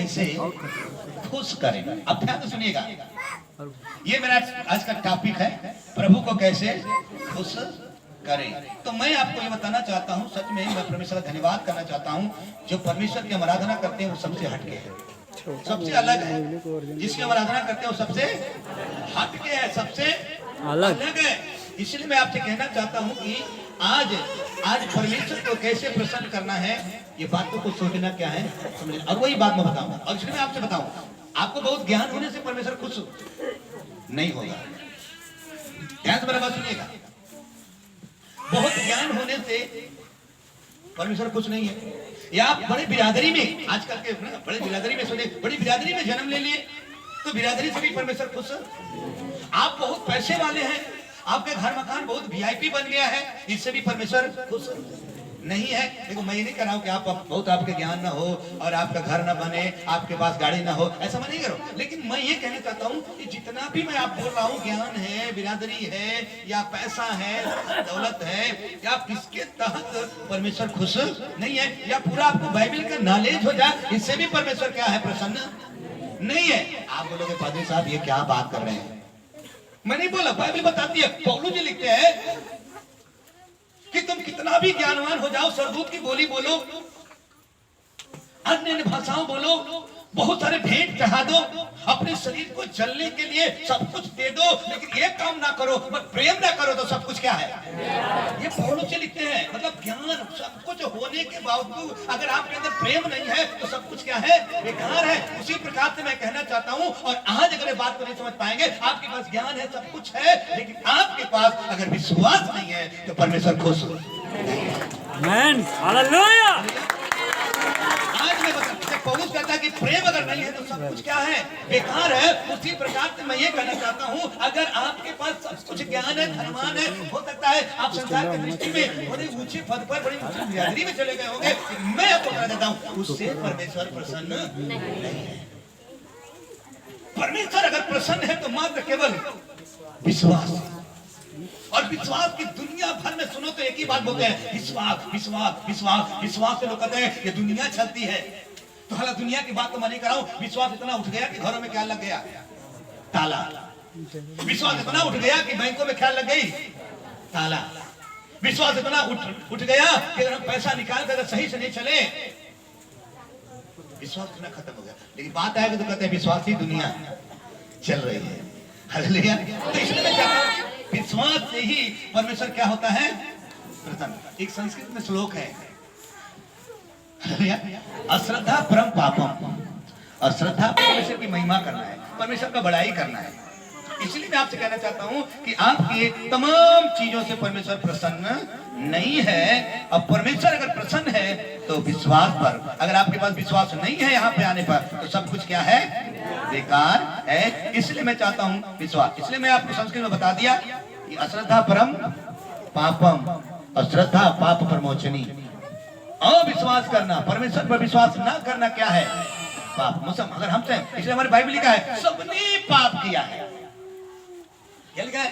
कैसे खुश करें। अब ध्यान से सुनिएगा, ये मेरा आज का टॉपिक है, प्रभु को कैसे खुश करें। तो मैं आपको ये बताना चाहता हूँ, सच में मैं परमेश्वर का धन्यवाद करना चाहता हूँ। जो परमेश्वर की हम आराधना करते हैं वो सबसे हटके है, सबसे अलग है। जिसकी हम आराधना करते हैं वो सबसे हटके है, सबसे अलग है। इसलिए मैं आपसे कहना चाहता हूँ कि आज परमेश्वर को कैसे प्रसन्न करना है, ये बात को कुछ सोचना क्या है समझना, और वही बात मैं बताऊंगा। और इसलिए मैं आपसे बताऊं, आपको बहुत ज्ञान होने से परमेश्वर खुश नहीं होगा। ध्यान से मेरा बात सुनिएगा, बहुत ज्ञान होने से परमेश्वर खुश नहीं है। या आप बड़े बिरादरी में, आजकल के बड़े बिरादरी में सुने, बड़ी बिरादरी में जन्म ले लिए तो बिरादरी से भी परमेश्वर खुश। आप बहुत पैसे वाले हैं, आपके घर मकान बहुत वीआईपी बन गया है, इससे भी परमेश्वर खुश नहीं है। देखो मैं ये नहीं कह रहा हूँ कि आप बहुत आपके ज्ञान ना हो और आपका घर ना बने, आपके पास गाड़ी ना हो, ऐसा मैं नहीं कर रहा हूँ। लेकिन मैं ये कहना चाहता हूँ कि जितना भी मैं आप बोल रहा हूँ, ज्ञान है, बिरादरी है, या पैसा है, दौलत है, या किसके तहत परमेश्वर खुश नहीं है, या पूरा आपको बाइबल का नॉलेज हो जाए, इससे भी परमेश्वर क्या है, प्रसन्न नहीं है। आप बोलोगे पादरी साहब ये क्या बात कर रहे हैं, मैं नहीं बोला, बाइबल बताती है। पौलुस जी लिखते हैं कि तुम कितना भी ज्ञानवान हो जाओ, सरदूत की बोली बोलो, अन्य भाषाओं बोलो, बहुत सारे भेंट चढ़ा दो, अपने शरीर को जलने के लिए सब कुछ दे दो, लेकिन एक काम ना करो, बस प्रेम ना करो, तो सब कुछ क्या है। ये पौलुस जी लिखते हैं, मतलब ज्ञान सब कुछ होने के बावजूद अगर आपके अंदर प्रेम नहीं है तो सब कुछ क्या है, बेकार है। उसी प्रकार से मैं कहना चाहता हूँ, और आज अगर बात को नहीं समझ पाएंगे, आपके पास ज्ञान है, सब कुछ है, लेकिन आपके पास अगर विश्वास नहीं है तो परमेश्वर खुश आमीन, हालेलुया। आज मैं बता, पौलुस कहता है कि प्रेम अगर नहीं है तो सब कुछ क्या है, बेकार है। उसी प्रकार से मैं ये कहना चाहता हूँ, अगर आपके पास सब कुछ ज्ञान है, धनवान है, हो सकता है आप संसार की दृष्टि में बड़े ऊंचे पद पर, बड़ी ऊंची बिरादरी में चले गए होंगे, मैं आपको बता देता हूँ, उससे परमेश्वर प्रसन्न नहीं है। परमेश्वर अगर प्रसन्न है तो मात्र केवल विश्वास, और विश्वास की दुनिया भर में सुनो तो एक ही बात बोलते हैं, विश्वास विश्वास विश्वास विश्वास से लोग कहते हैं ये दुनिया चलती है। तो हालांकि दुनिया की बात तो मैं नहीं कर रहा हूं, विश्वास इतना उठ गया कि घरों में क्या लग गया, ताला। विश्वास इतना उठ गया कि बैंकों में क्या लग गई, ताला। विश्वास इतना उठ गया कि अगर हम पैसा निकाल कर सही से नहीं चले, विश्वास इतना खत्म हो गया। लेकिन बात है कि तो कहते हैं विश्वास ही दुनिया चल रही है। हालेलुया। तो इसलिए मैं चाहता हूं, विश्वास से ही परमेश्वर क्या होता है, प्रसन्न। एक संस्कृत में श्लोक है, अश्रद्धा परम पापम, और श्रद्धा परमेश्वर की महिमा करना है, परमेश्वर का बड़ाई करना है। इसलिए मैं आपसे कहना चाहता हूं कि आपके तमाम चीजों से परमेश्वर प्रसन्न नहीं है। और परमेश्वर अगर प्रसन्न है तो विश्वास पर, अगर आपके पास विश्वास नहीं है यहाँ पे आने पर, तो सब कुछ क्या है, बेकार है। इसलिए मैं चाहता हूँ विश्वास। इसलिए मैं आपको संस्कृत में बता दिया कि अश्रद्धा परम पापम, अश्रद्धा पाप प्रमोचनी। अविश्वास करना, परमेश्वर पर विश्वास ना करना क्या है, पाप। अगर हमसे, इसलिए हमारे बाइबल लिखा है सबने पाप किया है, क्या लिखा है,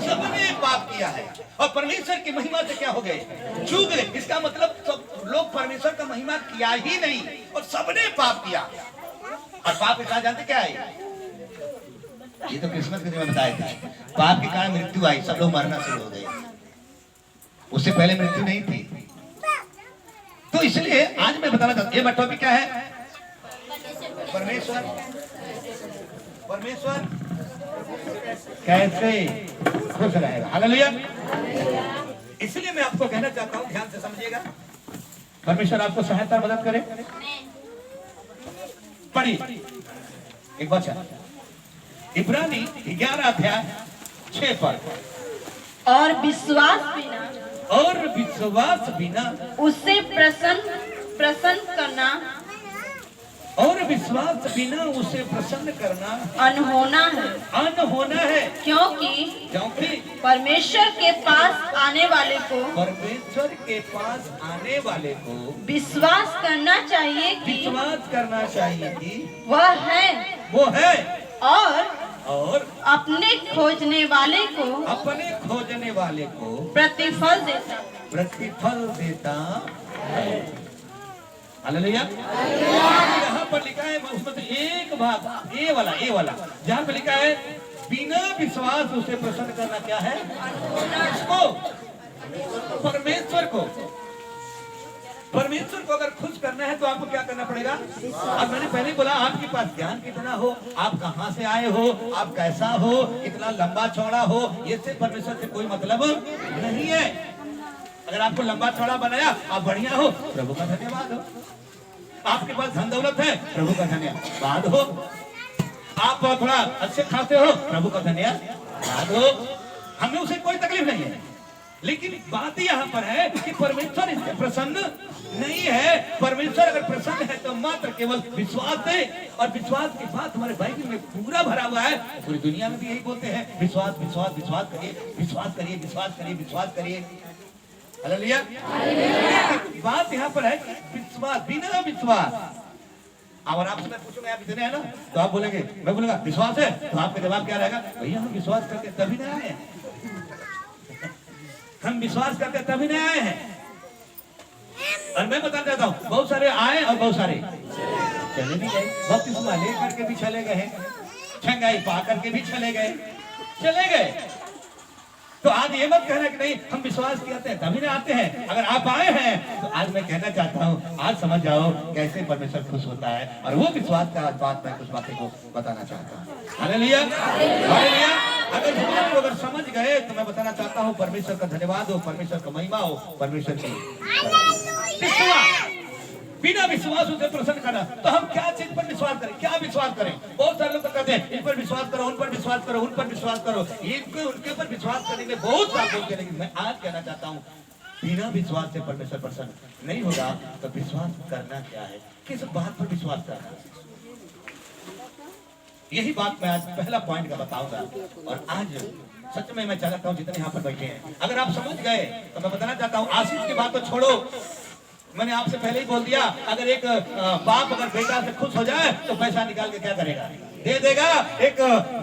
सबने पाप किया है और परमेश्वर की महिमा से क्या हो गए, चूक गए। इसका मतलब सब लोग परमेश्वर का महिमा किया ही नहीं और सबने पाप किया। और पाप के कारण जानते क्या है, ये तो क्रिसमस के दिन में बताए थे, पाप के कारण मृत्यु आई, सब लोग मरना शुरू हो गए, उससे पहले मृत्यु नहीं थी। तो इसलिए आज मैं बताना चाहता हूँ, ये टॉपिक क्या है, परमेश्वर परमेश्वर कैसे खुश रहेगा। हालेलुया। इसलिए मैं आपको कहना चाहता हूँ, ध्यान से समझिएगा, परमेश्वर आपको सहायता मदद करे। पढ़िए एक वचन, इब्रानी 11 अध्याय 6 पद, और विश्वास बिना उसे प्रसन्न करना, और विश्वास बिना उसे प्रसन्न करना अनहोना है। क्योंकि परमेश्वर के पास आने वाले को विश्वास करना चाहिए कि वह है और अपने खोजने वाले को प्रतिफल देता है। हालेलुया। यहाँ पर लिखा है भाग ए वाला जहाँ पे लिखा है बिना विश्वास उसे प्रसन्न करना क्या है? इसको परमेश्वर को अगर खुश करना है तो आपको क्या करना पड़ेगा? अब मैंने पहले बोला आपके पास ज्ञान कितना हो, आप कहां से आए हो, आप कैसा हो, कितना लंबा चौड़ा हो, ये से परमेश्वर से कोई मतलब नहीं है। अगर आपको लंबा चौड़ा बनाया, आप बढ़िया हो, प्रभु का धन्यवाद हो। आपके पास धन दौलत है, प्रभु का धन्यवाद हो। आप थोड़ा अच्छे खाते हो, प्रभु का धन्यवाद हो। हमें उसे कोई तकलीफ नहीं है, लेकिन बात यहाँ पर है कि परमेश्वर इससे प्रसन्न नहीं है। परमेश्वर अगर प्रसन्न है तो मात्र केवल विश्वास दे, और विश्वास की बात हमारे बाइबल में पूरा भरा हुआ है। पूरी दुनिया में भी यही बोलते हैं, विश्वास विश्वास विश्वास करिए, विश्वास करिए, विश्वास करिए, विश्वास करिए। हालेलुया। बात यहाँ पर है विश्वास, बिना विश्वास। और आपसे मैं पूछूंगा आप इतने हैं ना, तो आप बोलेंगे, मैं बोलूंगा विश्वास है, तो आपका जवाब क्या रहेगा? भैया हम विश्वास करके तभी ना आए हैं, हम विश्वास करके तभी नहीं आए हैं। और मैं बता देता हूँ, बहुत सारे आए और बहुत सारे चले भी गए। बपतिस्मा ले करके भी चले गए, छंगाई पा करके भी चले गए। तो आज ये मत कहना कि नहीं हम विश्वास करते हैं तभी ना आते हैं। अगर आप आए हैं तो आज मैं कहना चाहता हूँ, आज समझ जाओ कैसे परमेश्वर खुश होता है, और वो विश्वास का बात मैं कुछ बातें को बताना चाहता हूँ। Hallelujah, hallelujah. अगर इस बात को अगर समझ गए तो मैं बताना चाहता हूँ, परमेश्वर का धन्यवाद हो, परमेश्वर का महिमा हो, परमेश्वर की विश्वास। बिना विश्वास उसे प्रसन्न करना, तो हम क्या चीज पर विश्वास करें, क्या विश्वास करें? बहुत सारे लोग कहते हैं इन पर विश्वास करो, उन पर विश्वास करो, उन पर विश्वास करो, इनके उनके पर विश्वास करने के लिए बहुत सारे लोग हैं। लेकिन मैं आज कहना चाहता हूँ, बिना विश्वास से परमेश्वर प्रसन्न नहीं होगा। तो विश्वास करना क्या है, किस बात पर विश्वास करना, यही बात मैं आज पहला पॉइंट का बताऊंगा। और आज सच में मैं चाहता हूँ जितने यहाँ पर बैठे हैं, अगर आप समझ गए तो मैं बताना चाहता हूँ, आशीष की बात तो छोड़ो, मैंने आपसे पहले ही बोल दिया, अगर एक बाप अगर बेटा से खुश हो जाए तो पैसा निकाल के क्या करेगा? दे देगा। एक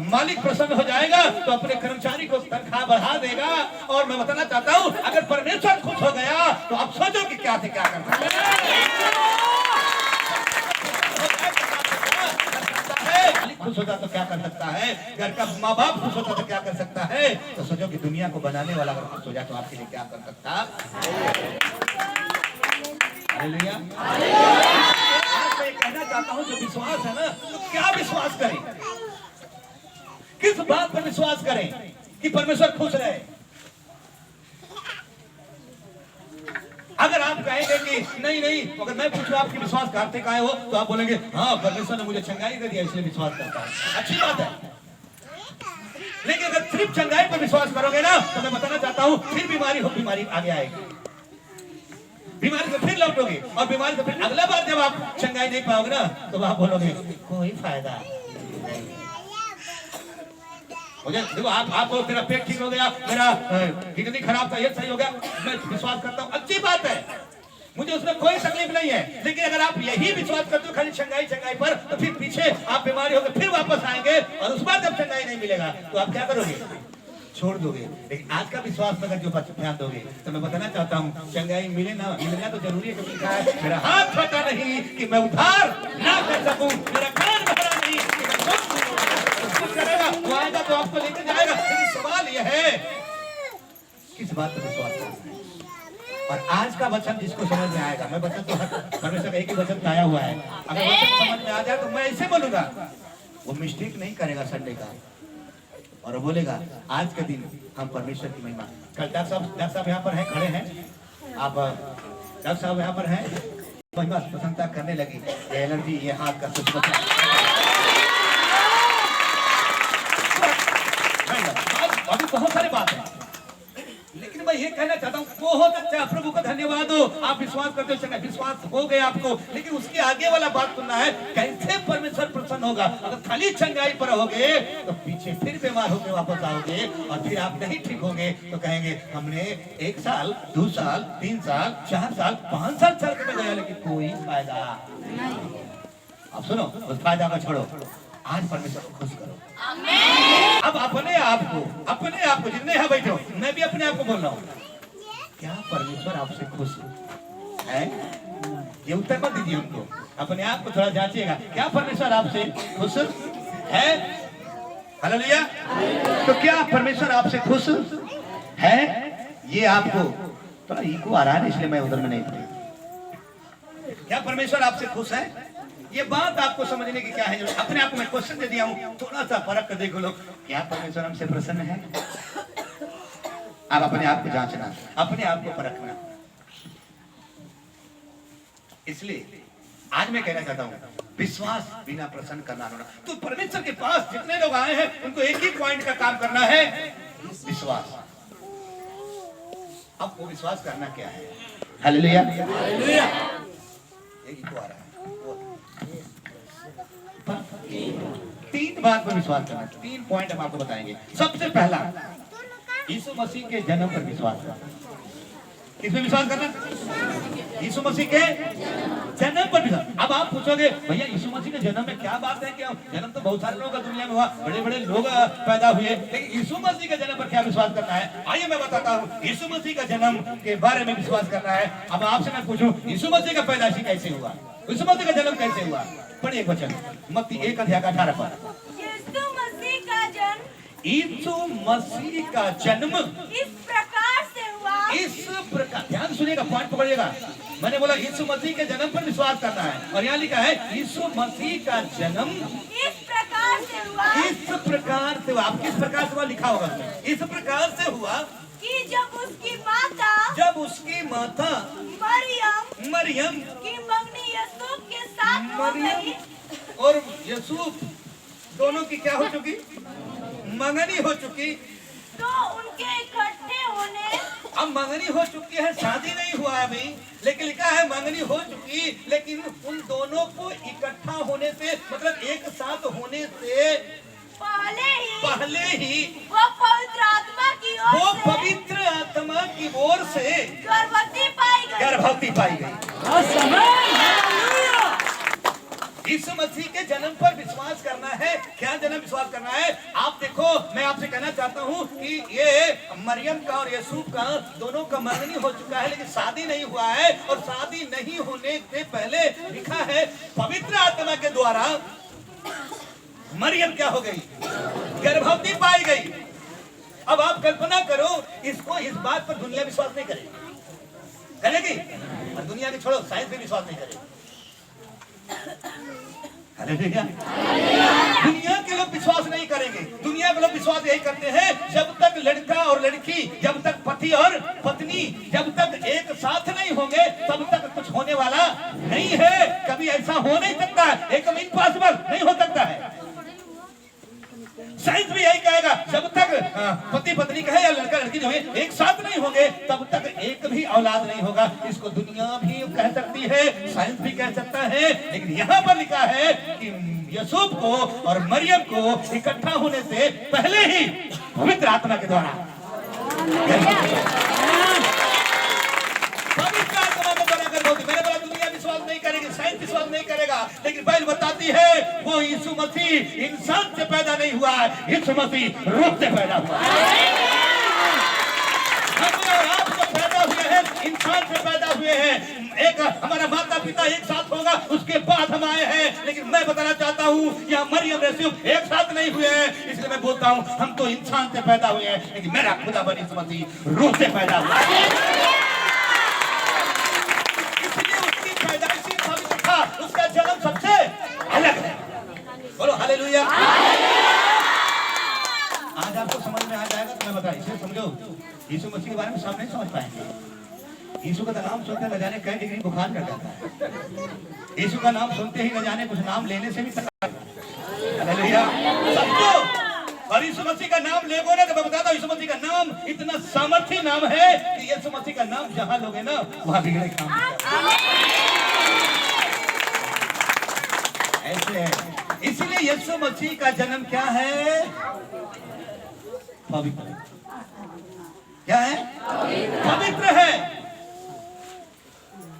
मालिक प्रसन्न हो जाएगा तो अपने कर्मचारी को तनख्वाह बढ़ा देगा। और मैं बताना चाहता हूँ, अगर परमेश्वर खुश हो गया तो आप सोचो कि क्या से क्या कर सकते हैं। मालिक खुश होता तो क्या कर सकता है, घर का माँ बाप खुश होता तो क्या कर सकता है, तो सोचो कि दुनिया को बनाने वाला अगर खुश हो जाए तो आपके लिए क्या कर सकता है। हालेलुया। आज मैं कहना चाहता हूं, जो विश्वास है ना, तो क्या विश्वास करें, किस बात पर विश्वास करें कि परमेश्वर खुश रहे? अगर आप कहेंगे कि नहीं, अगर मैं पूछूं आपकी विश्वास करते काहे हो, तो आप बोलेंगे हाँ परमेश्वर ने मुझे चंगाई दे दिया इसलिए विश्वास करता हूं। अच्छी बात है, लेकिन अगर सिर्फ चंगाई पर विश्वास करोगे ना, तो मैं बताना चाहता हूं फिर बीमारी आगे आएगी, बीमारी से फिर लौटोगे, और बीमारी से फिर अगला बार जब आप चंगाई नहीं पाओगे ना, तो आप बोलोगे कोई फायदा नहीं। मुझे देखो, आपको मेरा पेट ठीक हो गया, मेरा किडनी खराब था, ये सही हो गया, मैं विश्वास करता हूँ, अच्छी बात है, मुझे उसमें कोई तकलीफ नहीं है। लेकिन अगर आप यही विश्वास करते हो खाली चंगाई पर, तो फिर पीछे आप बीमारी होकर फिर वापस आएंगे, और उस बार जब चंगाई नहीं मिलेगा तो आप क्या करोगे? छोड़ दोगे। लेकिन आज का विश्वास पर जो ध्यान दोगे, तो मैं बताना चाहता हूँ, चंगाई मिलना तो जरूरी है, क्योंकि मेरा हाथ छोटा नहीं कि मैं उधार ना कर सकूं, मेरा कान बहरा नहीं कि मैं कुछ करेगा, वो आएगा तो आपको लेकर जाएगा। लेकिन सवाल यह है किस बात पर विश्वास करना है। और आज का वचन जिसको समझ में आएगा, मैं वचन तो परमेश्वर एक ही वचन आया हुआ है, अगर वचन समझ में आ जाए तो मैं ऐसे बोलूंगा, वो मिस्टेक नहीं करेगा संडे का, और बोलेगा आज के दिन हम परमेश्वर की महिमा। कल डॉक्टर साहब यहाँ पर हैं, खड़े हैं, आप डॉक्टर साहब यहाँ पर हैं, महिमा प्रशंसा करने लगी, ये एनर्जी, ये हाथ का कुछ अभी बहुत सारी बात है, लेकिन मैं ये कहना चाहता हूँ, बहुत अच्छा, प्रभु का धन्यवाद हो, आप विश्वास करते हो, विश्वास हो गया आपको, लेकिन उसके आगे वाला बात सुनना है, कैसे परमेश्वर प्रसन्न होगा। अगर खाली चंगाई पर रहोगे तो पीछे फिर बीमार होकर वापस आओगे, और फिर आप नहीं ठीक होंगे तो कहेंगे हमने 1 साल 2 साल 3 साल 4 साल 5 साल चल के गया, लेकिन कोई फायदा नहीं। अब सुनो, उस फायदा को छोड़ो, आज परमेश्वर को खुश करो। अब अपने आप को जितने यहाँ बैठे हो, मैं भी अपने आप को बोल रहा हूँ, क्या परमेश्वर आपसे खुश है? ये उत्तर मत दीजिए उनको, अपने आप को थोड़ा जांचिएगा, क्या परमेश्वर आपसे खुश है? हालेलुया। तो क्या परमेश्वर आपसे खुश है? ये आपको थोड़ा ईगो आ रहा है, इसलिए मैं उधर में नहीं पढ़ी। क्या परमेश्वर आपसे खुश है? ये बात आपको समझने की क्या है? अपने आप को मैं क्वेश्चन दे दिया हूं, थोड़ा सा परख कर देखो लोग, क्या परमेश्वर हमसे प्रसन्न है? आप अपने आप को जांचना, अपने आप को परखना। इसलिए आज मैं कहना चाहता हूं, विश्वास बिना प्रसन्न करना होना। तो परमेश्वर के पास जितने लोग आए हैं उनको एक ही पॉइंट का काम करना है, विश्वास। अब वो विश्वास करना क्या है? हालेलुया। हालेलुया। एक ही को आ रहा है। तीन बात पर विश्वास करना, 3 पॉइंट हम आपको बताएंगे। सबसे पहला, यीशु मसीह के जन्म पर विश्वास करना। किसमें विश्वास करना? यीशु मसीह के जन्म पर विश्वास। अब आप पूछोगे भैया यीशु मसीह के जन्म में क्या बात है? क्या जन्म तो बहुत सारे लोगों का दुनिया में हुआ, बड़े बड़े लोग पैदा हुए, लेकिन यीशु मसीह के जन्म पर क्या विश्वास करना है? आइए मैं बताता हूँ यीशु मसीह का जन्म के बारे में विश्वास करना है। अब आपसे मैं पूछूं, यीशु मसीह का पैदाइशी कैसे हुआ? यीशु मसीह का जन्म कैसे हुआ? पढ़िए एक वचन, मत्ती 1:18 पर। यीशु मसीह का जन्म यीशु मसीह का जन्म इस प्रकार से हुआ। इस प्रकार, ध्यान सुनिएगा, पॉइंट पकड़िएगा। मैंने बोला यीशु मसीह के जन्म पर विश्वास करना है, और यहाँ लिखा है यीशु मसीह का जन्म इस प्रकार से हुआ। इस प्रकार से हुआ। आप किस प्रकार से हुआ लिखा होगा? इस प्रकार से हुआ कि जब उसकी माता मरियम की मंगनी यूसुफ के साथ हो गई। मरियम और यूसुफ दोनों की क्या हो चुकी? मंगनी हो चुकी। तो उनके इकट्ठे होने, अब मंगनी हो चुकी है, शादी नहीं हुआ अभी, लेकिन लिखा है मंगनी हो चुकी, लेकिन उन दोनों को इकट्ठा होने से, मतलब एक साथ होने से पहले ही वो पवित्र आत्मा की ओर वो से पवित्र आत्मा की ओर से गर्भवती पाई गई। गर्भवती पाई गई। यीशु मसीह के जन्म पर विश्वास करना है। क्या जन्म विश्वास करना है? आप देखो, मैं आपसे कहना चाहता हूँ कि ये मरियम का और यूसुफ का दोनों का मंगनी हो चुका है, लेकिन शादी नहीं हुआ है, और शादी नहीं होने से पहले लिखा है पवित्र आत्मा के द्वारा मरियम क्या हो गई? गर्भवती पाई गई। अब आप कल्पना करो, इसको, इस बात पर दुनिया विश्वास नहीं करेगी, करेगी? और दुनिया के छोड़ो, साइंस भी विश्वास नहीं करेगी। दुनिया के लोग विश्वास नहीं करेंगे। दुनिया के लोग विश्वास यही करते हैं, जब तक लड़का और लड़की, जब तक पति और पत्नी, जब तक एक साथ नहीं होंगे तब तक कुछ होने वाला नहीं है। कभी ऐसा हो नहीं सकता है, एकदम इम्पॉसिबल, नहीं हो सकता है। साइंस भी यही कहेगा, जब तक पति पत्नी कहे या लड़का लड़की जो है एक साथ नहीं होंगे तब तक एक भी औलाद नहीं होगा। इसको दुनिया भी कह सकती है, साइंस भी कह सकता है, लेकिन यहाँ पर लिखा है कि यूसुफ को और मरियम को इकट्ठा होने से पहले ही पवित्र आत्मा के द्वारा, पवित्र आत्मा के द्वारा गर्भवती। मैंने बोला दुनिया विश्वास नहीं करेगी, साइंस विश्वास नहीं करेगा, लेकिन बाइबल बताती है वो यीशु मसीह इंसान से पैदा नहीं हुआ है, यीशु मसीह रूह से पैदा हुआ है। हम और आप जो पैदा हुए हैं, इंसान से पैदा हुए हैं। एक हमारा माता पिता एक साथ होगा, उसके बाद हम आए हैं, लेकिन मैं बताना चाहता हूँ यहाँ मरियम यूसुफ एक साथ नहीं हुए हैं। इसलिए मैं बोलता हूँ हम तो इंसान से पैदा हुए हैं, लेकिन मेरा खुदा बन यीशु मसीह रूह से पैदा हुआ है। उसका जन्म सबसे अलग है। बोलो हालेलुया। आज आपको समझ में आ जाएगा तो मैं बता, इसे समझो, यीशु मसीह के बारे में सब नहीं समझ पाएंगे। यीशु का नाम सुनते न जाने कई डिग्री बुखार कर जाता है। यीशु का नाम सुनते ही न जाने कुछ नाम लेने से भी हालेलुया समझो। और यीशु मसीह का नाम लेगो ना, तो मैं बताता हूँ यीशु मसीह का नाम इतना सामर्थी नाम है कि यीशु मसीह का नाम जहाँ लोगे ना वहाँ बिगड़े काम ऐसे है। इसलिए यीशु मसीह का जन्म क्या है? पवित्र। क्या है? पवित्र है।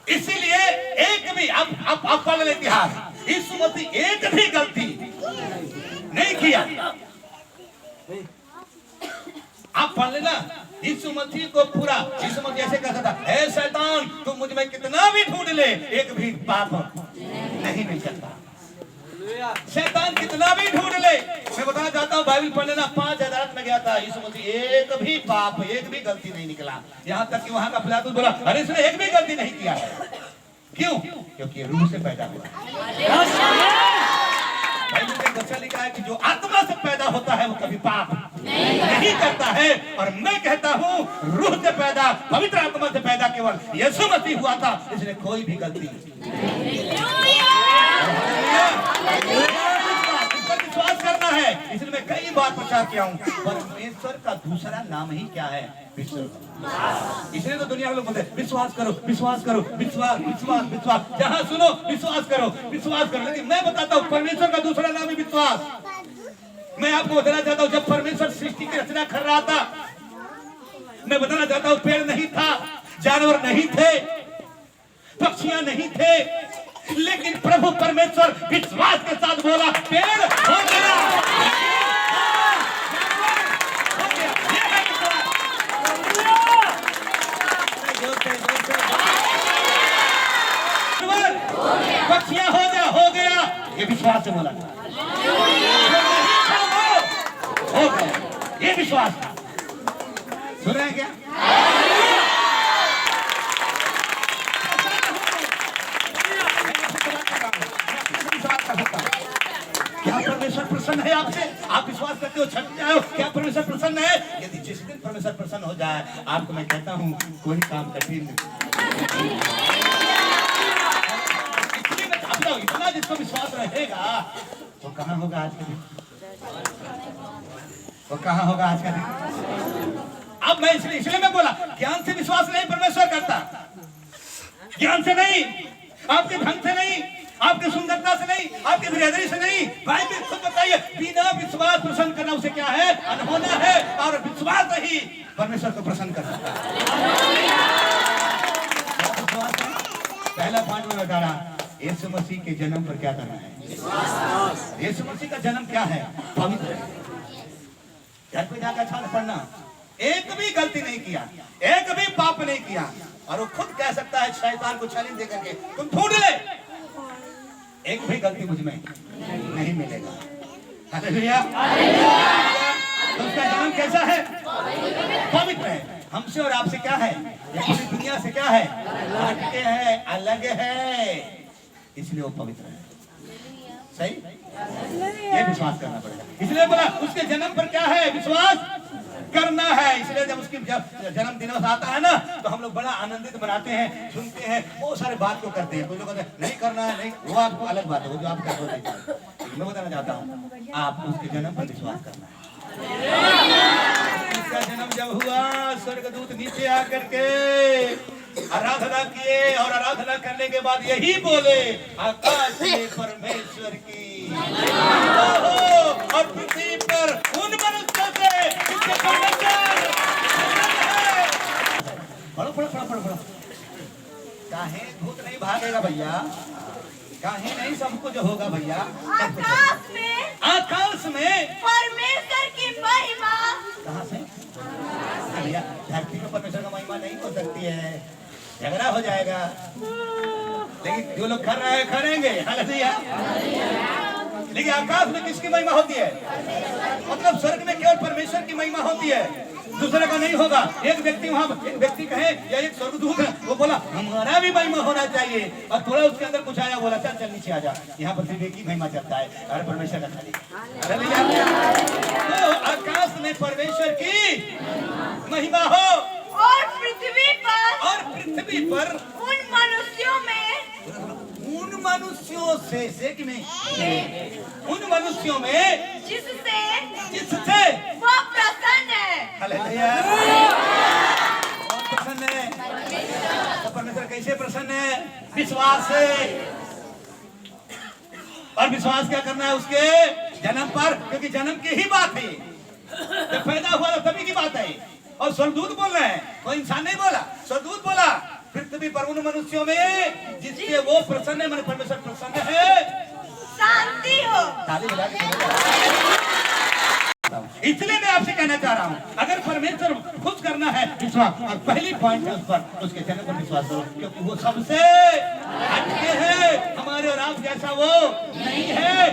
इसीलिए एक भी, आप पढ़ ले इतिहास, यीशु मसीह एक भी गलती नहीं किया। आप पढ़ लेना, यीशु मसीह को पूरा यीशु मसीह ऐसे कहता था, हे शैतान तुम मुझ में कितना भी ढूंढ ले एक भी पाप नहीं मिल सकता। शैतान कितना भी ढूंढ ले, मैं बताना चाहता हूँ बाइबल पढ़ने ना 5 हज़ार में गया था, यीशु मसीह एक भी पाप एक भी गलती नहीं निकला। यहाँ तक कि वहां का पिलातुस बोला अरे इसने एक भी गलती नहीं किया है। क्यों? क्योंकि रूह से पैदा हुआ। बाइबल में वचन लिखा है कि जो आत्मा से पैदा होता है वो कभी पाप नहीं करता है। और मैं कहता हूँ रूह से पैदा पवित्र आत्मा से पैदा केवल यीशु मसीह हुआ था, इसलिए कोई भी गलती विश्वास करना है। इसलिए मैं कई बार प्रचार किया हूँ परमेश्वर का दूसरा नाम ही क्या है? विश्वास। इसलिए तो दुनिया के लोग बोलते हैं विश्वास करो विश्वास करो विश्वास विश्वास विश्वास, जहाँ सुनो विश्वास करो विश्वास करो। लेकिन मैं बताता हूँ परमेश्वर का दूसरा नाम ही विश्वास। मैं आपको बताना चाहता हूँ जब परमेश्वर सृष्टि की रचना कर रहा था, मैं बताना चाहता हूँ पेड़ नहीं था, जानवर नहीं थे, पक्षियां नहीं थे, लेकिन प्रभु परमेश्वर विश्वास के साथ बोला पेड़ हो गया। पक्षियां हो गया, ये विश्वास से बोला था। हो गया, ये विश्वास था। सुन रहे हैं क्या? क्या परमेश्वर प्रसन्न है आपसे? आप विश्वास करते हो, छठ जाओ, क्या परमेश्वर प्रसन्न है? यदि जिस दिन परमेश्वर प्रसन्न हो जाए, आपको मैं कहता हूँ कोई काम कठिन नहीं। इसलिए मैं चाहता हूँ इतना जिसको विश्वास रहेगा वो कहाँ होगा आज के दिन? वो कहाँ होगा आज का दिन? अब मैं इसलिए मैं बोला ज्ञान से विश्वास नहीं परमेश्वर करता, ज्ञान से नहीं, आपके ढंग से नहीं, आपकी सुंदरता से नहीं, आपकी बिरादरी से नहीं। बाइबल खुद बताइए बिना विश्वास प्रसन्न करना उसे क्या है? अनहोना है। और विश्वास ही परमेश्वर को प्रसन्न कर सकता है। पहला पॉइंट में बता रहा यीशु मसीह के जन्म पर क्या करना है? यीशु मसीह का जन्म क्या है? पवित्र है। घर पे जाकर अच्छा पढ़ना, एक भी गलती नहीं किया, एक भी पाप नहीं किया। और वो खुद कह सकता है शैतान को चैलेंज देकर के, तुम ढूंढ ले, एक भी गलती मुझ में नहीं मिलेगा। हालेलुया। तो उसका जन्म कैसा है? पवित्र है। हमसे और आपसे क्या है? ये पूरी दुनिया से क्या है? हटके है, अलग है, इसलिए वो पवित्र है। सही? ये विश्वास करना पड़ेगा। इसलिए बोला उसके जन्म पर क्या है? विश्वास करना है। इसलिए जब उसकी जन्म दिवस आता है ना तो हम लोग बड़ा आनंदित मनाते हैं, सुनते हैं, बहुत सारे बात को करते हैं। कोई लोग कहते हैं नहीं करना है, नहीं, वो आपको अलग बात है, वो जो आप कर रहे हैं। मैं बताना चाहता हूँ आप उसके जन्म पर विश्वास करना है। उसका जन्म जब हुआ स्वर्गदूत नीचे आकर के आराधना किए और आराधना करने के बाद यही बोले आकाश में परमेश्वर की और पृथ्वी पर उन मनुष्यों से जिनके परमेश्वर। पढ़ो। काहे भूत नहीं भागेगा भैया, काहे नहीं सब कुछ होगा भैया। आकाश में परमेश्वर की महिमा। कहाँ से भैया? धरती में परमेश्वर का महिमा नहीं हो सकती है, झगड़ा हो जाएगा। लेकिन जो लोग कर रहे हैं करेंगे। हालेलुया। लेकिन आकाश में किसकी महिमा होती है? मतलब स्वर्ग में केवल परमेश्वर की महिमा होती है, दूसरे का नहीं होगा। एक व्यक्ति वहाँ एक व्यक्ति कहे या एक स्वर्गदूत है, वो बोला हमारा भी महिमा होना चाहिए, और थोड़ा उसके अंदर कुछ आया, बोला चल नीचे आ जा, यहाँ पर सिर्फ एक ही महिमा चलता है और परमेश्वर का खाली। तो आकाश में परमेश्वर की महिमा हो और पृथ्वी पर उन मनुष्यों में जिससे वो प्रसन्न है। हालेलुया। कौन प्रसन्न है? तो परमेश्वर कैसे प्रसन्न है? विश्वास से। और विश्वास क्या करना है? उसके जन्म पर, क्योंकि जन्म की ही बात है, जब पैदा हुआ तो तभी की बात है। और स्वर्गदूत बोल रहे हैं, कोई इंसान नहीं बोला, स्वर्गदूत बोला पृथ्वी पर उन मनुष्यों में जिससे वो प्रसन्न है, मन परमेश्वर प्रसन्न है, शांति हो। ताली बजा के। इसलिए मैं आपसे कहना चाह रहा हूं अगर परमेश्वर खुश कर करना है विश्वास, और पहली पॉइंट है उस पर, उसके जन्म पर विश्वास करो, क्योंकि वो सबसे हटके है, हमारे और आप जैसा वो नहीं है,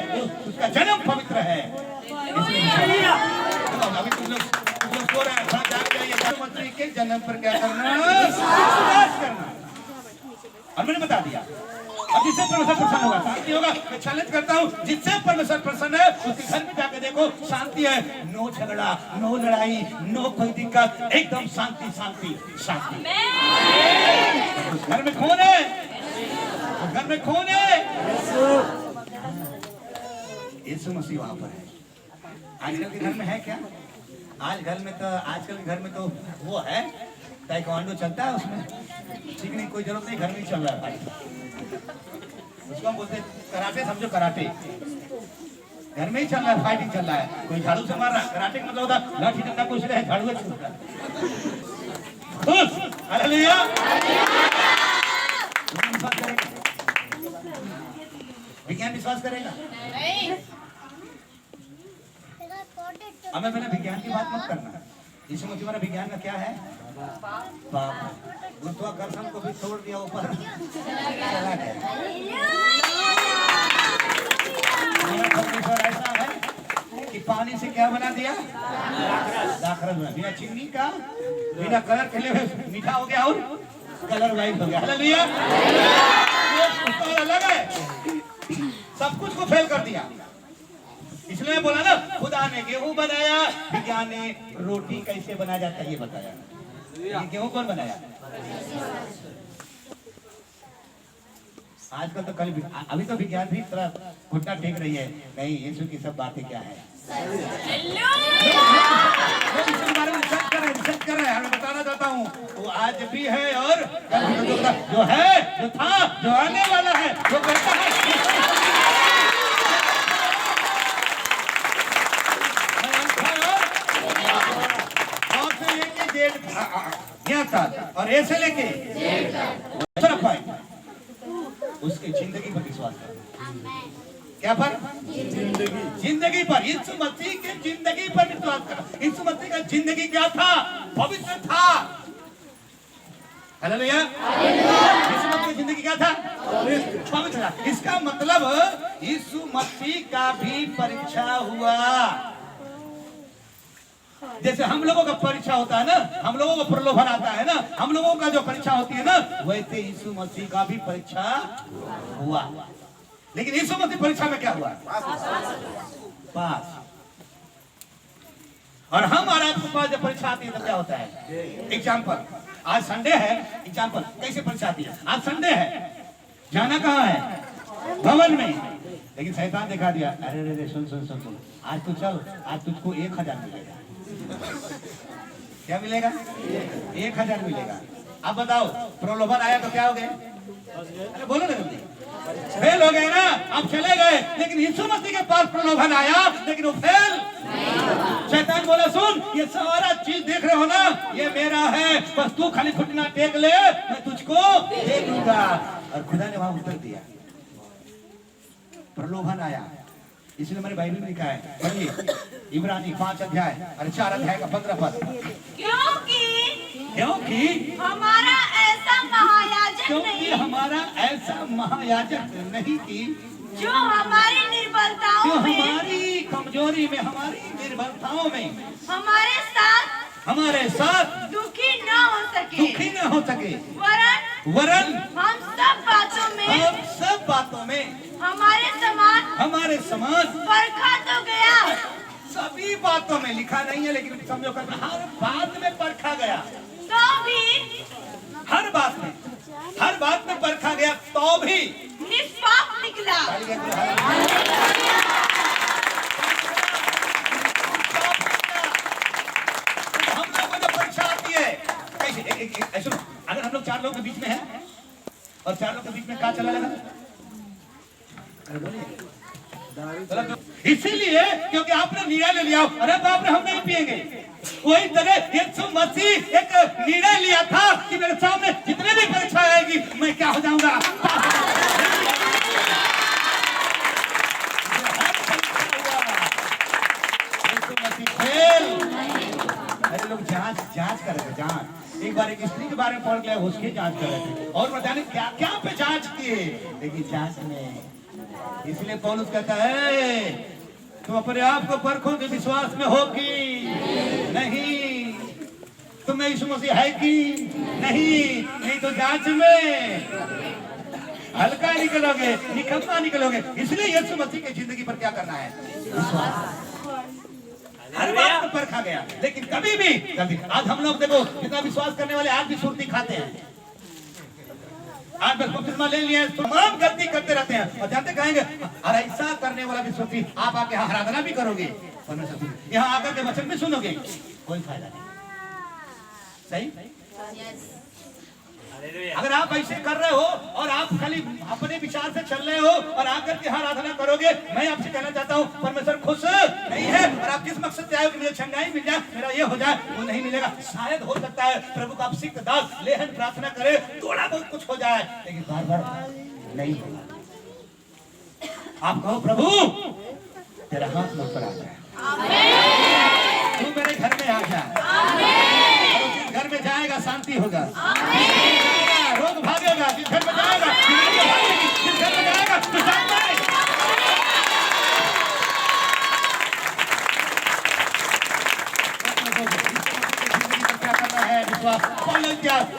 उसका जन्म पवित्र है। अभी तुम लोग सो रहे हैं, जाग जाइए, मंत्री के जन्म पर क्या करना, विश्वास करना। और मैंने बता दिया, अब जिससे परमेश्वर प्रसन्न होगा शांति होगा। मैं चैलेंज करता हूँ, जिससे परमेश्वर प्रसन्न है उसके घर में जाके देखो, शांति है, नो झगड़ा, नो लड़ाई, नो कोई दिक्कत, एकदम शांति शांति शांति। उस घर में कौन है, उस घर में कौन है, यीशु मसीह वहां पर है। आजकल के घर में है क्या, आजकल के घर में तो वो है ताइक्वांडो चलता है, उसमें ठीक नहीं, कोई जरूरत नहीं, घर में ही चल रहा है भाई, उसको हम बोलते कराटे, समझो कराटे, घर में ही चल रहा है, फाइटिंग चल रहा है, कोई झाड़ू से मार रहा है, कराटे का मतलब होता है लाठी डंडा कुछ नहीं, झाड़ू से छूट रहा है। खुश, हालेलुया। विज्ञान विश्वास करेगा? अब मैं विज्ञान की बात मत करना, यीशु मसीह हमारा विज्ञान का क्या है, पाप, गुरुत्वाकर्षण को भी छोड़ दिया ऊपर, ऐसा है कि पानी से क्या बना दिया, दाखरस बना, बिना चीनी का, बिना कलर खेले हुए मीठा हो गया और कलर वाइट हो गया। हालेलुया। अलग है, सब कुछ को फेल कर दिया। इसलिए बोला ना, खुदा ने गेहूं बनाया, विज्ञान ने रोटी कैसे बनाया जाता है ये बताया। ये गेहूं कौन बनाया? आजकल तो कल अभी तो विज्ञान भी थोड़ा घुटना टेक रही है, नहीं यीशु की सब बातें क्या है, रिसर्च कर रहे हैं। मैं बताना चाहता हूँ वो आज भी है और कल भी जो है, जो था, जो आने वाला है, वो कहता है और ऐसे लेके उसके जिंदगी पर विश्वास कर, क्या पर, जिंदगी पर, यीशु मसीह के जिंदगी पर विश्वास कर। यीशु मसीह का जिंदगी क्या था, पवित्र था। हालेलुया। यीशु मसीह की जिंदगी क्या था, पवित्र था। इसका मतलब यीशु मसीह का भी परीक्षा हुआ, जैसे हम लोगों का परीक्षा होता है ना, हम लोगों को प्रलोभन आता है ना, हम लोगों का जो परीक्षा होती है ना, वैसे यीशु मसीह का भी परीक्षा हुआ। लेकिन यीशु मसीह परीक्षा में क्या हुआ, पास। और हम और आपके पास जब परीक्षा आती है तब क्या होता है, एग्जाम्पल, आज संडे है, एग्जाम्पल कैसे परीक्षा आती है, आज संडे है, जाना कहाँ है, भवन में, लेकिन शैतान दिखा दिया, अरे अरे सुन सुन सुन सुन, आज तू चल, आज तुझको 1000 मिलेगा। क्या मिलेगा, 1000 मिलेगा। अब बताओ, प्रलोभन आया तो क्या हो गए, अरे बोलो ना जल्दी, फेल हो गए ना, अब चले गए। लेकिन यीशु मसीह के पास प्रलोभन आया, लेकिन वो फेल। शैतान बोला, सुन, ये सारा चीज देख रहे हो ना, ये मेरा है, बस तू खाली घुटना टेक ले, मैं तुझको दे दूंगा। और खुदा ने वहां उत्तर दिया, प्रलोभन आया। इसलिए मैंने बाइबल में लिखा है, पढ़िए, इब्रानी 5 अध्याय और 4 अध्याय का 15 पद। क्योंकि हमारा ऐसा महायाजक नहीं, हमारा ऐसा महायाजक नहीं कि जो हमारी निर्बलताओं में, हमारी कमजोरी में, हमारी निर्बलताओं में हमारे साथ दुखी न हो सके, वरन हम सब बातों में हमारे समान परखा तो गया। सभी बातों में लिखा नहीं है, लेकिन समझो कर, हर बात में परखा गया, तो भी हर बात में परखा गया, तो भी निष्पाप निकला। हम लोगों को जब परीक्षा आती है कैसे, अगर हम लोग 4 लोग के बीच में हैं और 4 लोग के बीच में क्या चला लगा, इसीलिए क्योंकि आपने निर्णय ले लिया, अरे बाप रे हम नहीं पिएंगे। वही तरह यीशु मसीह एक निर्णय लिया था कि मेरे सामने जितने भी परीक्षा आएगी मैं क्या हो जाऊंगा, यीशु मसीह फेल अरे लोग जांच कर रहे थे, जांच। एक बार एक स्त्री के बारे में पढ़ गया, उसकी जांच कर रहे थे और बताने क्या क्या पे जांच किए, लेकिन जांच में। इसलिए पौलुस कहता है तुम अपने आप को परखो कि विश्वास में हो कि नहीं, तुम्हें यीशु मसीह है कि नहीं तो जांच में हल्का निकलोगे, निकम्मा निकलोगे। इसलिए यीशु मसीह की जिंदगी पर क्या करना है, विश्वास। हर बात में परखा गया, लेकिन कभी आज हम लोग देखो जितना विश्वास करने वाले आज भी सुर्ती खाते हैं, आज बस बपतिस्मा ले लिया, तमाम गलती करते रहते हैं और जानते कहेंगे और ऐसा करने वाला भी सुर्ती। आप आके यहाँ आराधना भी करोगे, यहाँ आकर के वचन भी सुनोगे, कोई फायदा नहीं। सही? अगर आप ऐसे कर रहे हो और आप खाली अपने विचार से चल रहे हो और आकर के यहाँ आराधना करोगे, मैं आपसे कहना चाहता हूँ परमेश्वर खुश नहीं है। और आप जिस मकसद से आए हो कि मुझे चंगाई मिल जाए, मेरा ये हो जाए, वो नहीं मिलेगा। शायद हो सकता है प्रभु का आप सिख दास लेहन प्रार्थना करे, थोड़ा बहुत कुछ हो जाए, लेकिन बार बार नहीं होगा। आप कहो प्रभु तेरा हाथ मुझ पर आ जाए, तू मेरे घर में आ जाए, घर में जाएगा शांति होगा, रोग भागेगा, जिस घर में जाएगा जिस घर में जाएगा तो शांति आएगा। क्या करना है, विश्वास।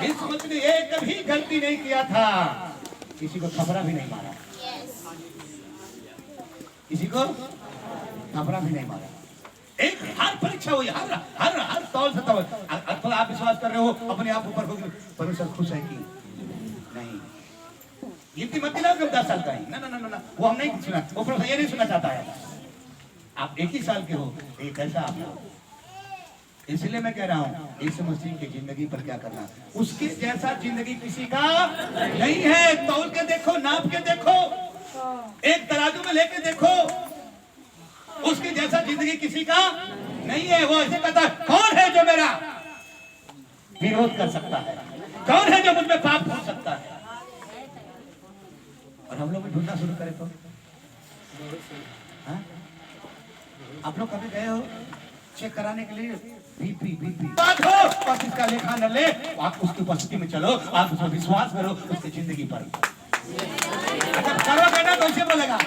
इस मनुष्य ने एक कभी गलती नहीं किया था, किसी को थपड़ा भी नहीं मारा, किसी को थपड़ा भी नहीं मारा। एक हर परीक्षा हुई, हर तौल से तौल। अगर आप विश्वास कर रहे हो अपने आप ऊपर, परमेश्वर खुश है कि नहीं, ये मत दिलाओ कि 10 साल का है, ना, वो हम नहीं सुना, वो प्रभु ये नहीं सुनना चाहता है। आप 21 साल के हो, एक ऐसा आप हो। इसलिए मैं कह रहा हूँ यीशु मसीह की जिंदगी पर क्या करना, उसके जैसा जिंदगी किसी का नहीं है। तौल के देखो, नाप के देखो, एक तराजू में लेके देखो, उसके जैसा जिंदगी किसी का नहीं है। वो ऐसे कहता है कौन है जो मेरा विरोध कर सकता है, कौन है जो मुझ में पाप कर सकता है। और हम लोग भी ढूंढना शुरू करें तो आप लोग कभी गए हो चेक कराने के लिए बीपी बात हो और इसका लेखा न ले, आप उसकी उपस्थिति में चलो, आप उसमें विश्वास करो उसकी जिंदगी पर। अच्छा करो बेटा तो ऐसे बोलेगा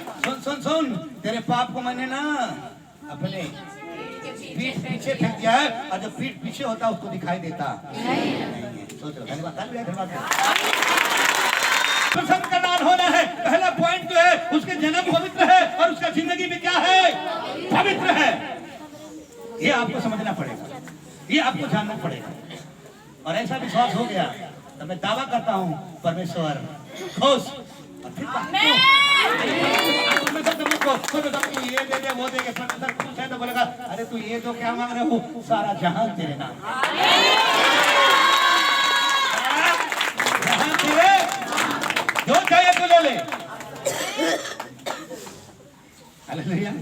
सुन तेरे पाप को मैंने ना अपने पीठ पीछे फेंक दिया है, और जब पीठ पीछे होता उसको दिखाई देता नहीं है। सोच लो धन्यवाद। प्रसन्न का दान होना है, पहला पॉइंट जो है उसके जन्म पवित्र है और उसका जिंदगी भी क्या है, पवित्र है। ये आपको समझना पड़ेगा, ये आपको जानना पड़ेगा। और ऐसा विश्वास हो गया तो मैं दावा करता हूँ परमेश्वर खुश। ये दे दे वो दे, परमेश्वर खुश है तो बोलेगा अरे तू ये तो क्या मांग रहे हो, सारा जहां तेरे नाम, जहां तेरे, जो चाहिए तू ले ले। हालेलुया,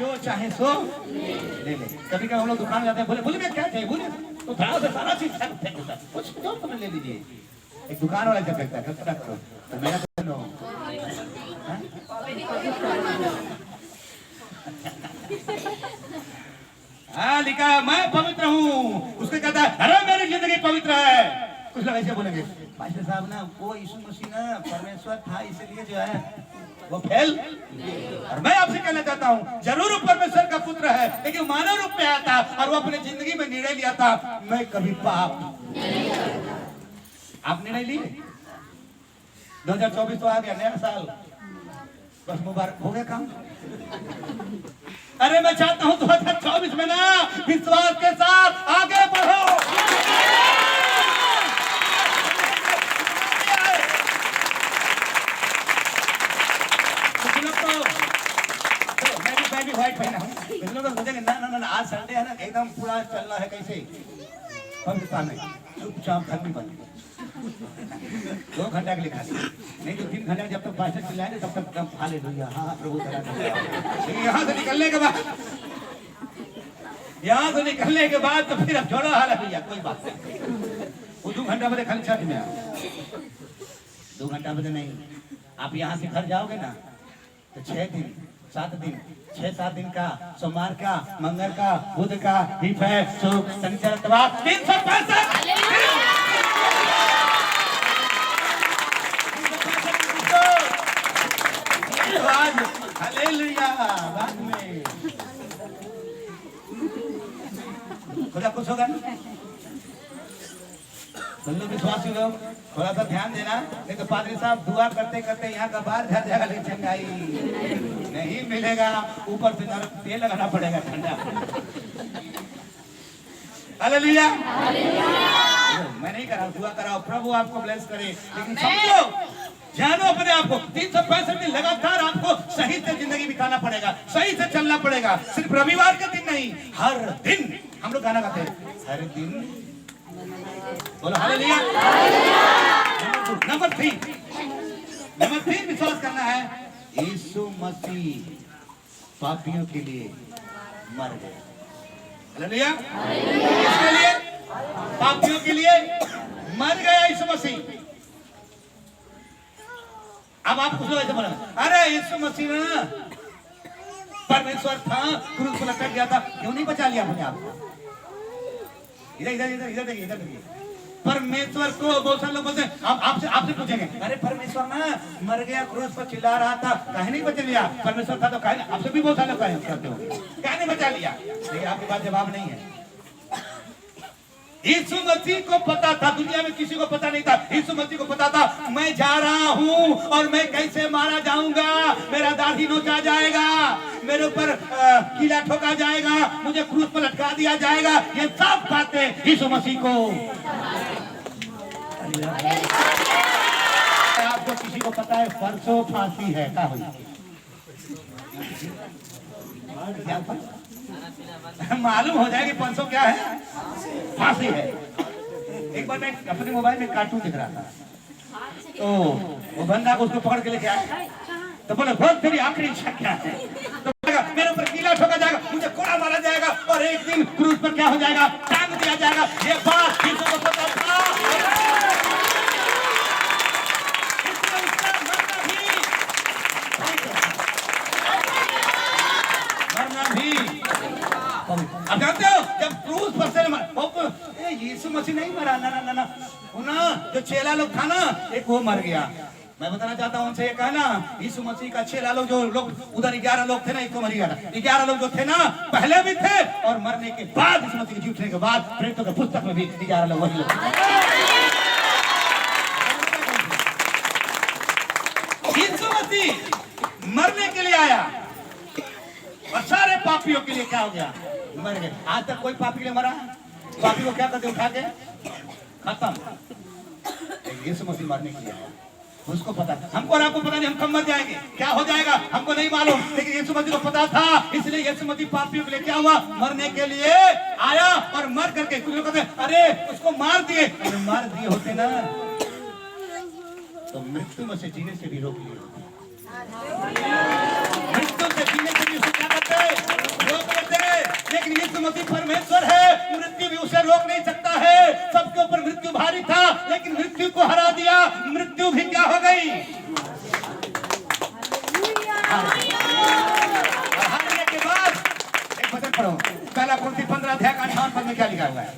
जो चाहे सो ले ले। कभी कभी हम लोग दुकान जाते हैं, बोले क्या चाहिए, बोले तो थोड़ा सा सारा चीज कुछ जो तुम्हें ले लीजिए। एक दुकान वाला जब देखता है कल्पना करो तो मेरा हाँ लिखा है मैं पवित्र हूँ, उसके कहता है अरे मेरी जिंदगी पवित्र है। कुछ लोग ऐसे बोलेंगे पास्टर साहब ना वो यीशु मसीह ना परमेश्वर था इसलिए जो है वो फेल। और मैं आपसे कहना चाहता हूँ जरूर वो परमेश्वर का पुत्र है, लेकिन मानव रूप में आया था और वो अपने जिंदगी में निर्णय लिया था मैं कभी पाप। आप निर्णय लिए 2024 तो आ गया, नया साल, बस मुबारक हो गया काम। अरे मैं चाहता हूं 2024 में ना विश्वास के साथ आगे बढ़ो। कुछ लोग तो मैं भी व्हाइट पहना हूं, कुछ लोग सोचेंगे ना आज संडे है ना एकदम पूरा चलना है कैसे पाकिस्तान में, चुपचाप घर में बंद 2 घंटा के लिए खाली, नहीं तो 3 घंटे जब तक पास्टर चिल्लाएंगे तब तक हालेलुया हाँ प्रभु तेरा। यहाँ से निकलने के बाद तो फिर अब छोड़ो हालेलुया, कोई बात नहीं। वो 2 घंटा बजे खाली छत में 2 घंटा बजे नहीं, आप यहाँ से घर जाओगे ना तो 6 दिन 7 दिन 6-7 दिन का, सोमवार का, मंगल का, बुध का, दीप है, सुख, शनिचर, इतवार, 365 हालेलुया। बाद में खुदा खुश होगा ना? तुम लोग विश्वासी लोग थोड़ा सा ध्यान देना, नहीं तो पादरी साहब दुआ करते करते यहाँ का बाहर झड़ जाएगा, लेकिन चंगाई नहीं मिलेगा, ऊपर से तेल लगाना पड़ेगा ठंडा। हालेलुया। मैं नहीं कराऊं, दुआ कराओ, प्रभु आपको ब्लेस करे। लेकिन समझो, जानो अपने आप को 365 दिन लगातार आपको सही से जिंदगी बिताना पड़ेगा, सही से चलना पड़ेगा। सिर्फ रविवार के दिन नहीं, हर दिन। हम लोग गाना गाते हैं, हर दिन। बोलो हालेलुया। नंबर 3 विश्वास करना है, यीशु मसीह पापियों के लिए मर गए। हालेलुया। किसके लिए? पापियों के लिए मर गया यीशु मसीह। अब आप कुछ लोग ऐसे बोले, अरे यीशु मसीह ना परमेश्वर था, क्रूस पर लटक गया था, क्यों नहीं बचा लिया अपने आप को? इधर देखिए। परमेश्वर को बहुत सारे लोग बोलते हैं, आपसे पूछेंगे, अरे परमेश्वर ना मर गया, क्रूस पर चिल्ला रहा था, काहे नहीं बचा लिया? परमेश्वर था तो काहे? आपसे भी बहुत सारे लोग कहते हो, काहे नहीं बचा लिया? लेकिन आपके पास जवाब नहीं है। यीशु मसीह को पता था, दुनिया में किसी को पता नहीं था, यीशु मसीह को पता था, मैं जा रहा हूं और मैं कैसे मारा जाऊंगा, मेरा दाढ़ी नोचा जाएगा, मेरे ऊपर कीला ठोका जाएगा, मुझे क्रूस पर लटका दिया जाएगा। ये सब बातें यीशु मसीह को, आपको किसी को पता है परसों फांसी है, क्या हुई? मालूम हो जाएगी परसों क्या है, फांसी है। एक बार मैं अपने मोबाइल में कार्टून दिख रहा था, तो वो बंदा को उसको पकड़ के लेके आया, तो बोले बहुत तेरी आखिरी इच्छा क्या है? तो मेरे ऊपर कीला ठोका जाएगा, मुझे कोड़ा मारा जाएगा और एक दिन क्रूस पर क्या हो जाएगा, टांग दिया जाएगा। ये बात यीशु को पता था। मरना भी। अब जानते हो, जब क्रूस पर से यीशु मसीह नहीं मरा, ना जो चेला लोग था ना, एक वो मर गया। मैं बताना चाहता हूं उनसे ये कहना, यीशु मसीह का चेला लोग, जो लोग उधर 11 लोग थे ना, एक तो मर गया था, 11 लोग जो थे ना पहले भी थे, और मरने के बाद यीशु मसीह के जी उठने के बाद प्रेरितों के पुस्तक में भी 11 लोग वही लोग। यीशु मसीह मरने के लिए आया और सारे पापियों के लिए क्या हो गया, मर गए। आज तक कोई पापी के लिए मरा? पापी को क्या करते, उठा के खत्म। यीशु मसीह मरने के लिए आया, उसको पता था। हमको और आपको पता नहीं हम कब मर जाएंगे, क्या हो जाएगा हमको नहीं मालूम, लेकिन यीशु मसीह को पता था। इसलिए यीशु मसीह पापियों के लिए क्या हुआ, मरने के लिए आया। और मर करके कुछ लोग कहते हैं, अरे उसको मार दिए, मार दिए होते ना तो मृत्यु में से जीने से भी रोक लिए, मृत्यु से जीने से भी क्या करते, रोक लेते। लेकिन यीशु मसीह परमेश्वर है, मृत्यु भी उसे रोक नहीं सकता है। सबके ऊपर मृत्यु भारी था, लेकिन मृत्यु को हरा दिया, मृत्यु भी क्या हो गई, हारने के बाद एक वचन पढ़ो, पहला कुरिन्थी 15 अध्याय 58 पद में क्या लिखा हुआ है?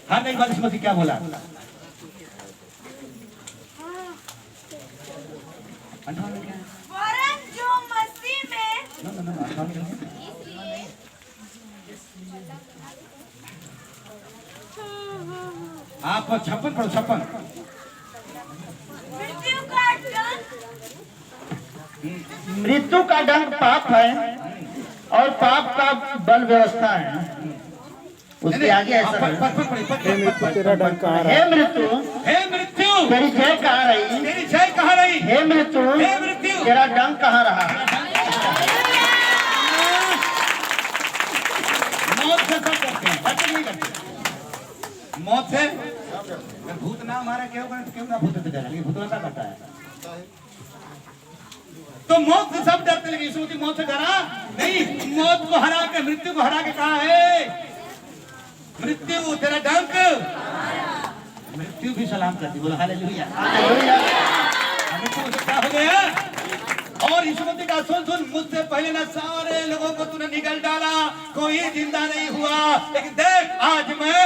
हारने के बाद यीशु मसीह क्या बोला? वरन जो मसीह में आप 56 पढ़ो, 56। मृत्यु का दंड पाप है और पाप का बल व्यवस्था है। उसके आगे ऐसा है, तेरा डंक कहाँ रहा? हे मृत्यु, हे मृत्यु तेरी जय कहाँ रही? तेरी जय कहाँ रही? हे मृत्यु, हे मृत्यु तेरा डंक कहाँ रहा? मौत से सब करते हैं, सत्य नहीं करते। मौत से भूत ना हमारा क्यों ना भूत डरे, लेकिन भूत क्या करता है? तो मौत से सब डरते, लेकिन यीशु मसीह मौत से डरा नहीं। मौत को हरा के, मृत्यु को हरा के कहा है, मृत्यु तेरा डंक, मृत्यु भी सलाम करती, बोलो हालेलुया। मृत्यु से क्या हो गया, और यीशु मसीह का सुन मुझसे पहले ना सारे लोगों को तूने निगल डाला, कोई जिंदा नहीं हुआ, लेकिन देख आज मैं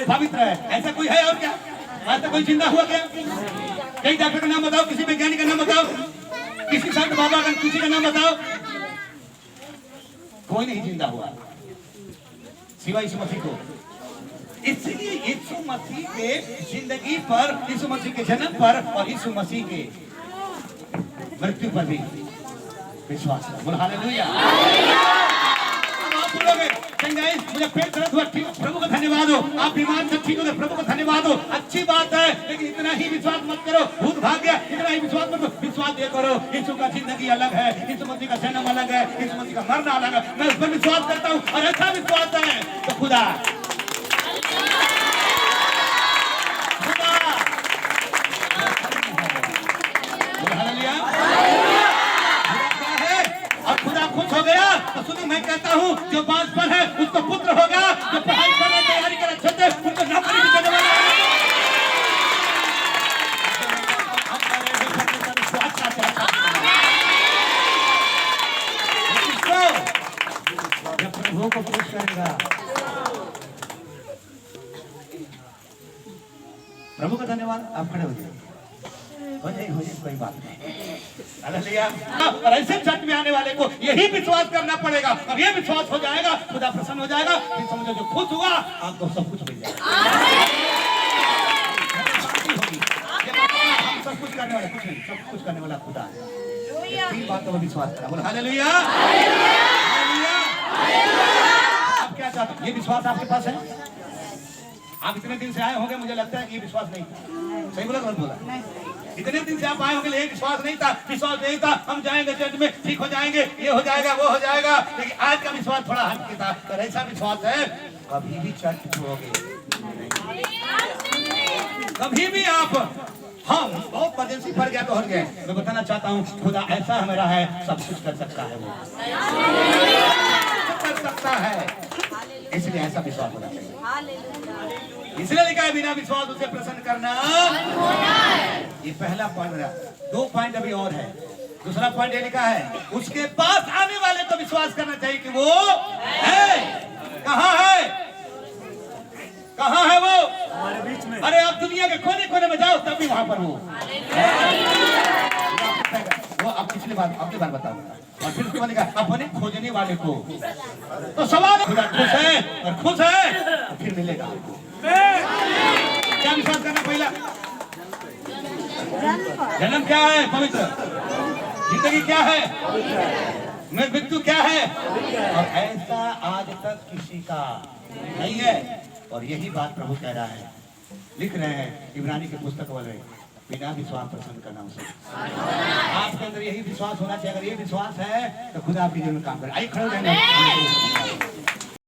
पवित्र है। ऐसा कोई है और क्या? ऐसा कोई जिंदा हुआ क्या? कई डॉक्टर का नाम बताओ, किसी वैज्ञानिक का नाम बताओ, किसी संत बाबा का किसी का नाम बताओ। कोई नहीं जिंदा हुआ सिवाय यीशु मसीह को। इसलिए यीशु मसीह के जिंदगी पर, यीशु मसीह के जन्म पर और यीशु मसीह के मृत्यु पर भी विश्वास करो। बोलो हालेलुया। अब आप बोलोगे मुझे पेट दर्द हुआ, ठीक, प्रभु का धन्यवाद हो। आप बीमार से ठीक हो गए, प्रभु का धन्यवाद हो, अच्छी बात है, लेकिन इतना ही विश्वास मत करो भूत भाग गया, इतना ही विश्वास मत करो। विश्वास ये करो यीशु का जिंदगी अलग है, यीशु मसीह का जन्म अलग है, यीशु मसीह का मरना अलग है। मैं उस पर विश्वास करता हूँ और ऐसा विश्वास है तो खुदा और खुदा खुश हो गया तो सुनो मैं कहता हूँ जो बांझपन है उसको पुत्र होगा, जो पढ़ाई करने तैयारी कर अच्छे से उनको नौकरी भी देने वाला है। प्रभु को खुश करेगा, प्रभु का धन्यवाद। आप खड़े हो जाइए, हो जाए कोई बात नहीं। और ऐसे छठ में आने वाले को यही विश्वास करना पड़ेगा, और ये विश्वास हो जाएगा खुदा प्रसन्न हो जाएगा। फिर समझो जो खुश हुआ आपको सब कुछ मिल जाएगा। हम सब कुछ करने वाले कुछ नहीं, सब कुछ करने वाला खुदा है। तीन बातों पर विश्वास करा। बोलो हालेलुया। आप क्या चाहते हैं? ये विश्वास आपके पास है? आप इतने दिन से आए होंगे, मुझे लगता है कि ये विश्वास नहीं था। सही बोला गलत बोला? इतने दिन से आप आए होंगे, लेकिन विश्वास नहीं था, विश्वास नहीं था हम जाएंगे चर्च में, ठीक हो जाएंगे, ये हो जाएगा, वो हो जाएगा। लेकिन आज का विश्वास थोड़ा हटके था, और ऐसा विश्वास है कभी भी चर्च छोड़ोगे, कभी भी आप हम बहुत इमरजेंसी पड़ गया तो हट गए। मैं बताना चाहता हूँ खुदा ऐसा हमारा है, सब कुछ कर सकता है, वो कर सकता है। इसलिए ऐसा विश्वास होना चाहिए। इसलिए लिखा है बिना विश्वास उसे प्रसन्न करना। ये पहला पॉइंट रहा। 2 पॉइंट अभी और है। दूसरा पॉइंट ये लिखा है उसके पास आने वाले को विश्वास करना चाहिए कि वो है। कहाँ है? कहाँ है वो? हमारे बीच में। अरे आप दुनिया के कोने कोने में जाओ तब भी वहां पर वो आप पिछली बार अपनी बार बताऊंगा। और फिर उसके बाद लिखा अपने खोजने वाले को। तो सवाल खुदा खुश है, और खुश है तो फिर मिलेगा आपको। क्या विश्वास करना? पहला जन्म क्या है? पवित्र। जिंदगी क्या है? मृत्यु क्या है? और ऐसा आज तक किसी का नहीं है। और यही बात प्रभु कह रहा है, लिख रहे हैं इब्रानी की पुस्तक वाले, बिना विश्वास प्रसन्न करना उसे। आपके अंदर यही विश्वास होना चाहिए। अगर ये विश्वास है तो खुदा आपके जीवन में काम करे। आइए खड़े हो जाएंगे।